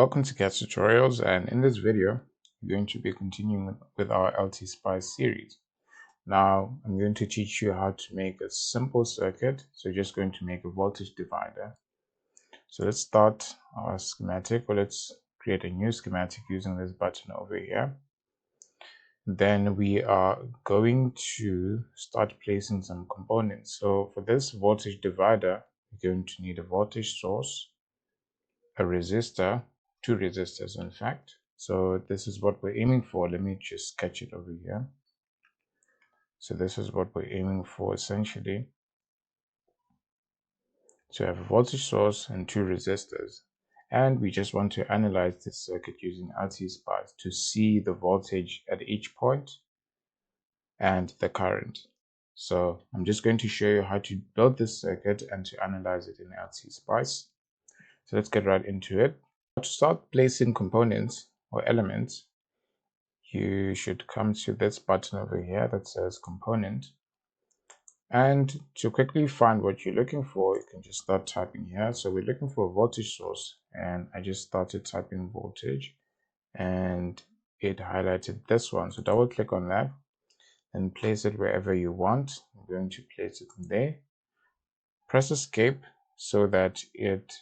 Welcome to Khetz tutorials, and in this video we're going to be continuing with our LTspice series. Now I'm going to teach you how to make a simple circuit. So you're just going to make a voltage divider. So let's start our schematic, or let's create a new schematic using this button over here. Then we are going to start placing some components. So for this voltage divider, you're going to need a voltage source, a resistor, two resistors in fact. So this is what we're aiming for. Let me just sketch it over here. So this is what we're aiming for essentially. So I have a voltage source and two resistors, and we just want to analyze this circuit using LTspice to see the voltage at each point and the current. So I'm just going to show you how to build this circuit and to analyze it in LTspice. So let's get right into it. To start placing components or elements, you should come to this button over here that says component, and to quickly find what you're looking for, you can just start typing here. So we're looking for a voltage source, and I just started typing voltage and it highlighted this one. So double click on that and place it wherever you want. I'm going to place it there. Press escape so that it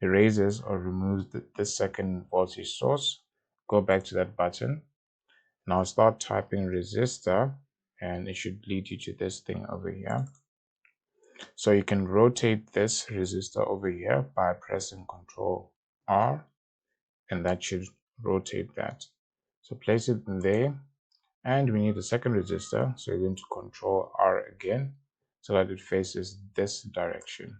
erases or removes the second voltage source. Go back to that button. Now start typing resistor, and it should lead you to this thing over here. So you can rotate this resistor over here by pressing Ctrl R, and that should rotate that. So place it in there, and we need a second resistor. So you're going to Ctrl R again so that it faces this direction.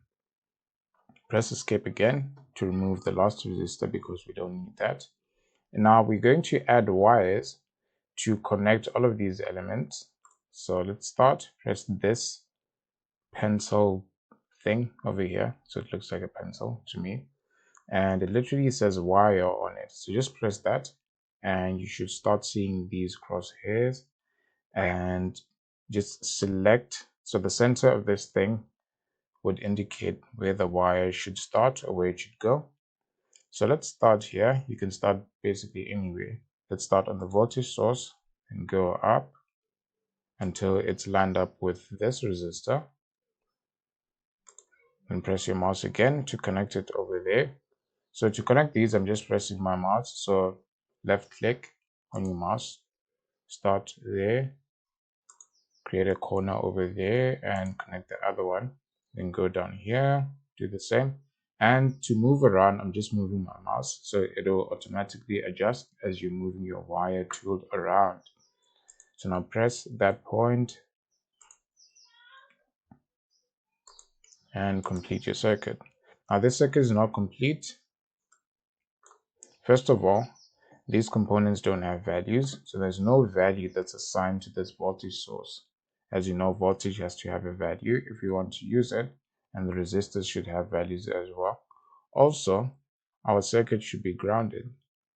Press escape again to remove the last resistor because we don't need that. And now we're going to add wires to connect all of these elements. So let's start. Press this pencil thing over here, so it looks like a pencil to me, and it literally says wire on it. So just press that and you should start seeing these crosshairs, and just select. So the center of this thing would indicate where the wire should start or where it should go. So let's start here. You can start basically anywhere. Let's start on the voltage source and go up until it's lined up with this resistor. And press your mouse again to connect it over there. So to connect these, I'm just pressing my mouse. So left click on your mouse, start there, create a corner over there and connect the other one. Then go down here, do the same. And to move around, I'm just moving my mouse, so it'll automatically adjust as you're moving your wire tool around. So now press that point and complete your circuit. Now this circuit is not complete. First of all, these components don't have values, so there's no value that's assigned to this voltage source. As you know, voltage has to have a value if you want to use it, and the resistors should have values as well. Also, our circuit should be grounded.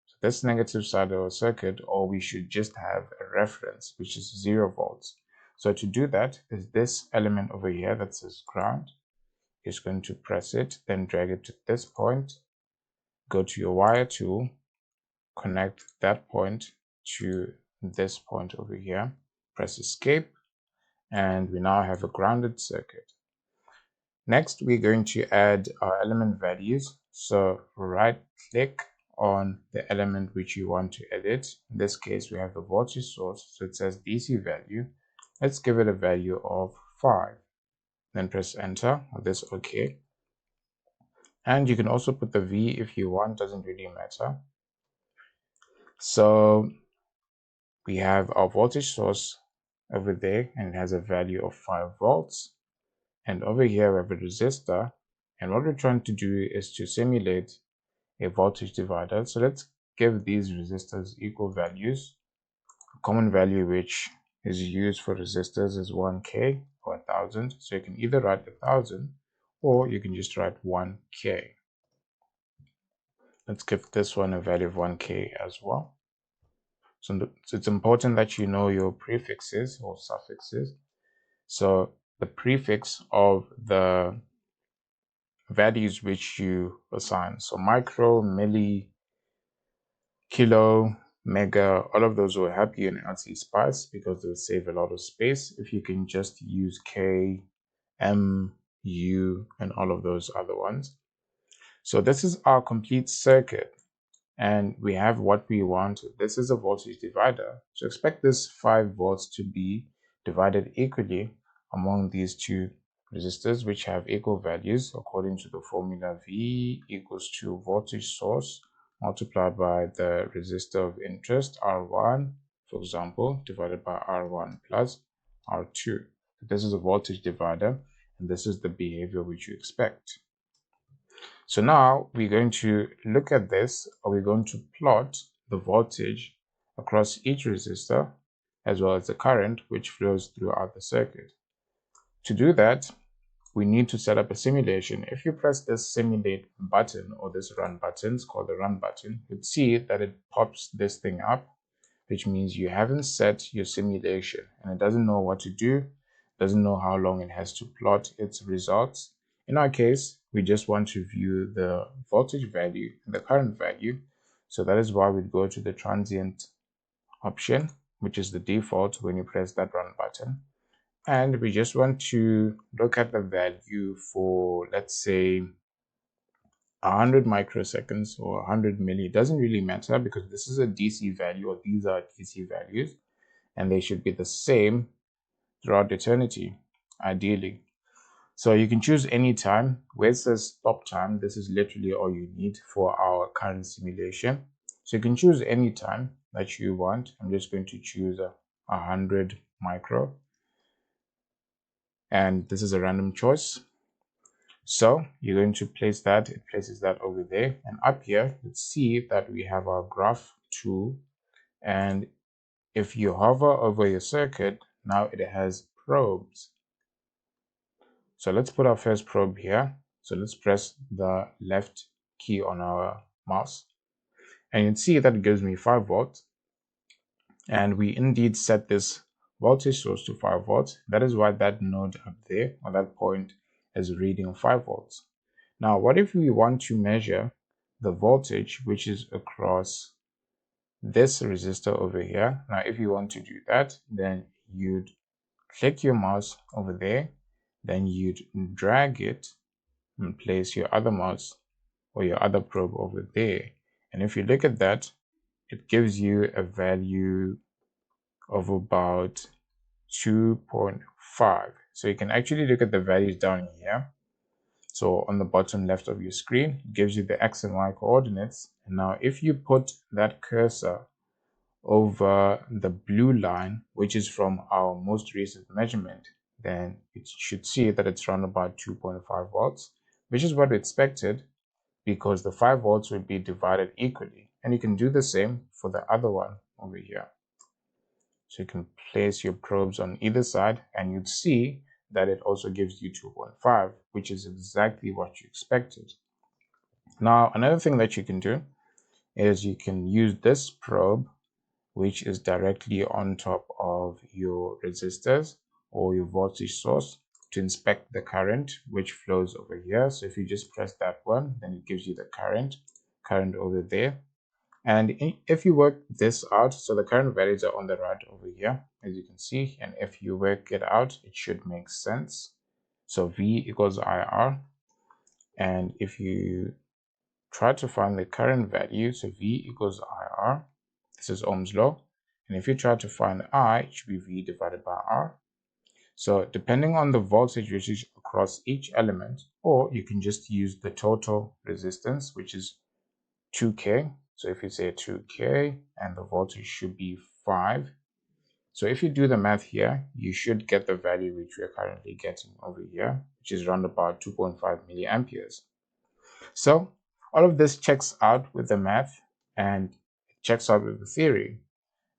So this negative side of our circuit, or we should just have a reference, which is 0 volts. So to do that, is this element over here that says ground. You're just going to press it, then drag it to this point, go to your wire tool, connect that point to this point over here, press escape, and we now have a grounded circuit. Next, we're going to add our element values. So right click on the element which you want to edit. In this case, we have the voltage source, so it says DC value. Let's give it a value of 5. Then press enter, or this OK. And you can also put the V if you want, doesn't really matter. So we have our voltage source over there, and it has a value of 5 volts. And over here we have a resistor, and what we're trying to do is to simulate a voltage divider. So let's give these resistors equal values. A common value which is used for resistors is 1K or 1000. So you can either write 1000 or you can just write 1K. Let's give this one a value of 1K as well. So it's important that you know your prefixes or suffixes. So the prefix of the values which you assign. So micro, milli, kilo, mega, all of those will help you in LTspice because they'll save a lot of space if you can just use K, M, U, and all of those other ones. So this is our complete circuit, and we have what we want. This is a voltage divider. So expect this 5 volts to be divided equally among these two resistors, which have equal values according to the formula V equals to voltage source multiplied by the resistor of interest R1, for example, divided by R1 plus R2. This is a voltage divider, and this is the behavior which you expect. So now we're going to look at this, or we're going to plot the voltage across each resistor as well as the current which flows throughout the circuit. To do that, we need to set up a simulation. If you press this simulate button or this run button, it's called the run button, you'd see that it pops this thing up, which means you haven't set your simulation and it doesn't know what to do, doesn't know how long it has to plot its results. In our case, we just want to view the voltage value and the current value. So that is why we go to the transient option, which is the default when you press that run button. And we just want to look at the value for, let's say, 100 microseconds or 100 milli. It doesn't really matter because this is a DC value, or these are DC values, and they should be the same throughout eternity, ideally. So you can choose any time. Where it says stop time, this is literally all you need for our current simulation. So you can choose any time that you want. I'm just going to choose 100 micro. And this is a random choice. So you're going to place that, it places that over there. And up here, let's see that we have our graph tool. And if you hover over your circuit, now it has probes. So let's put our first probe here. So let's press the left key on our mouse. And you can see that it gives me 5 volts. And we indeed set this voltage source to 5 volts. That is why that node up there, or that point, is reading 5 volts. Now, what if we want to measure the voltage which is across this resistor over here? Now, if you want to do that, then you'd click your mouse over there, then you'd drag it and place your other mouse or your other probe over there. And if you look at that, it gives you a value of about 2.5. So you can actually look at the values down here. So on the bottom left of your screen, it gives you the X and Y coordinates. And now if you put that cursor over the blue line, which is from our most recent measurement, then it should see that it's around about 2.5 volts, which is what we expected because the 5 volts will be divided equally. And you can do the same for the other one over here. So you can place your probes on either side and you'd see that it also gives you 2.5, which is exactly what you expected. Now, another thing that you can do is you can use this probe, which is directly on top of your resistors or your voltage source, to inspect the current which flows over here. So if you just press that one, then it gives you the current over there. And if you work this out, so the current values are on the right over here, as you can see, and if you work it out, it should make sense. So V equals IR, and if you try to find the current value, so V equals IR, this is Ohm's law, and if you try to find I, it should be V divided by R. So depending on the voltage which is across each element, or you can just use the total resistance, which is 2K. So if you say 2K and the voltage should be 5. So if you do the math here, you should get the value which we are currently getting over here, which is around about 2.5 milliamperes. So all of this checks out with the math and checks out with the theory.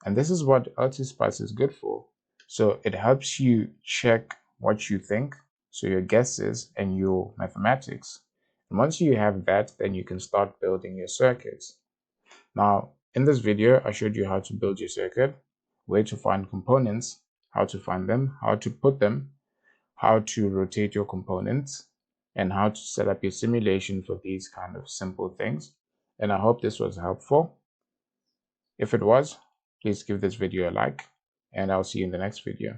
And this is what LTspice is good for. So it helps you check what you think, so your guesses and your mathematics. And once you have that, then you can start building your circuits. Now, in this video, I showed you how to build your circuit, where to find components, how to find them, how to put them, how to rotate your components, and how to set up your simulation for these kind of simple things. And I hope this was helpful. If it was, please give this video a like, and I'll see you in the next video.